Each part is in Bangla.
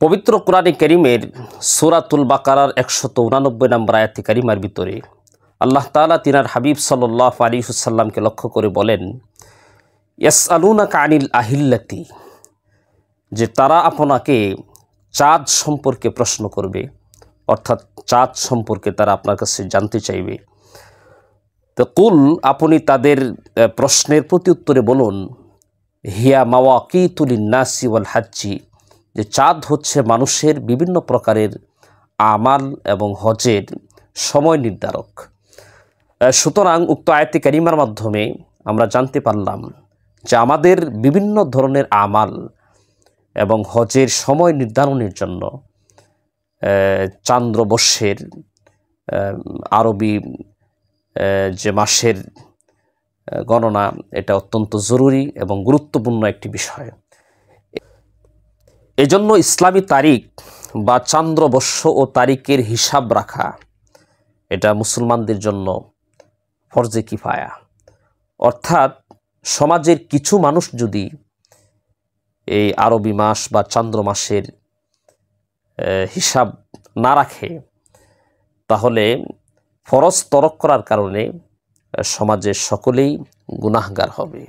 পবিত্র কোরআনে কারীমের সূরাতুল বাকারার ১৮৯ নম্বর আয়াতে কারিমার ভিতরে আল্লাহ তাআলা তিনার হাবিব সাল্লাল্লাহু আলাইহি ওয়াসাল্লামকে লক্ষ্য করে বলেন, ইয়াসআলুনাকা আনিল আহিল্লাতি, যে তারা আপনাকে চাঁদ সম্পর্কে প্রশ্ন করবে, অর্থাৎ চাঁদ সম্পর্কে তারা আপনার কাছে জানতে চাইবে। তো কুল, আপনি তাদের প্রশ্নের প্রতি উত্তরে বলুন, হিয়া মাওয়াকিতু লিন্নাসি ওয়াল হাজ্জি, যে চাঁদ হচ্ছে মানুষের বিভিন্ন প্রকারের আমাল এবং হজের সময় নির্ধারক। সুতরাং উক্ত আয়াতে কারিমার মাধ্যমে আমরা জানতে পারলাম যে আমাদের বিভিন্ন ধরনের আমাল এবং হজের সময় নির্ধারণের জন্য চান্দ্রবর্ষের আরবি যে মাসের গণনা, এটা অত্যন্ত জরুরি এবং গুরুত্বপূর্ণ একটি বিষয়। এজন্য ইসলামী তারিখ বা চান্দ্রবর্ষ ও তারিখের হিসাব রাখা এটা মুসলমানদের জন্য ফরজে কিফায়া। অর্থাৎ সমাজের কিছু মানুষ যদি এই আরবি মাস বা চান্দ্র মাসের হিসাব না রাখে, তাহলে ফরজ তরক করার কারণে সমাজের সকলেই গুনাহগার হবে।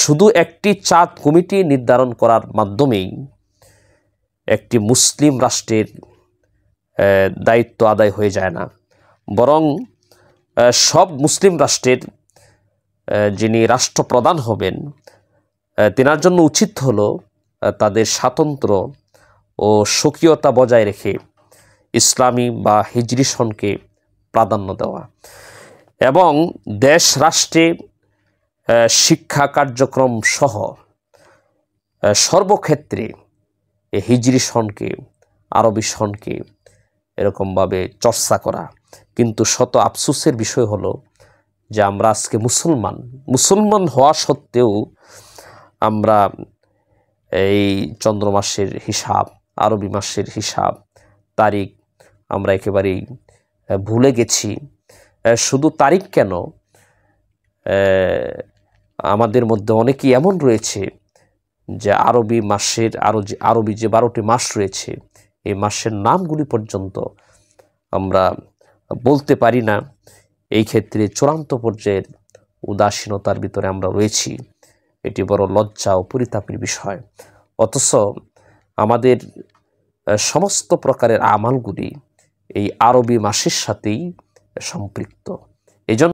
শুধু একটি চাঁদ কমিটি নির্ধারণ করার মাধ্যমেই একটি মুসলিম রাষ্ট্রের দায়িত্ব আদায় হয়ে যায় না, বরং সব মুসলিম রাষ্ট্রের যিনি রাষ্ট্রপ্রধান হবেন, তেনার জন্য উচিত হলো তাদের স্বাতন্ত্র্য ও স্বকীয়তা বজায় রেখে ইসলামী বা হিজরি সনকে প্রাধান্য দেওয়া এবং দেশ রাষ্ট্রে শিক্ষা কার্যক্রম সহ সর্বক্ষেত্রে হিজরি সনকে, আরবি সনকে এরকমভাবে চর্চা করা। কিন্তু শত আফসোসের বিষয় হলো যে আমরা আজকে মুসলমান হওয়া সত্ত্বেও আমরা এই চন্দ্র মাসের হিসাব, আরবি মাসের হিসাব, তারিখ আমরা একেবারেই ভুলে গেছি। শুধু তারিখ কেন, আমাদের মধ্যে অনেকেই এমন রয়েছে যে আরবি মাসের আরবি যে 12টি মাস রয়েছে, এই মাসের নামগুলি পর্যন্ত আমরা বলতে পারি না। এই ক্ষেত্রে চূড়ান্ত পর্যায়ের উদাসীনতার ভিতরে আমরা রয়েছি। এটি বড় লজ্জা ও পরিতাপের বিষয়। অথচ আমাদের সমস্ত প্রকারের আমালগুলি এই আরবি মাসের সাথেই সম্পৃক্ত। এজন্য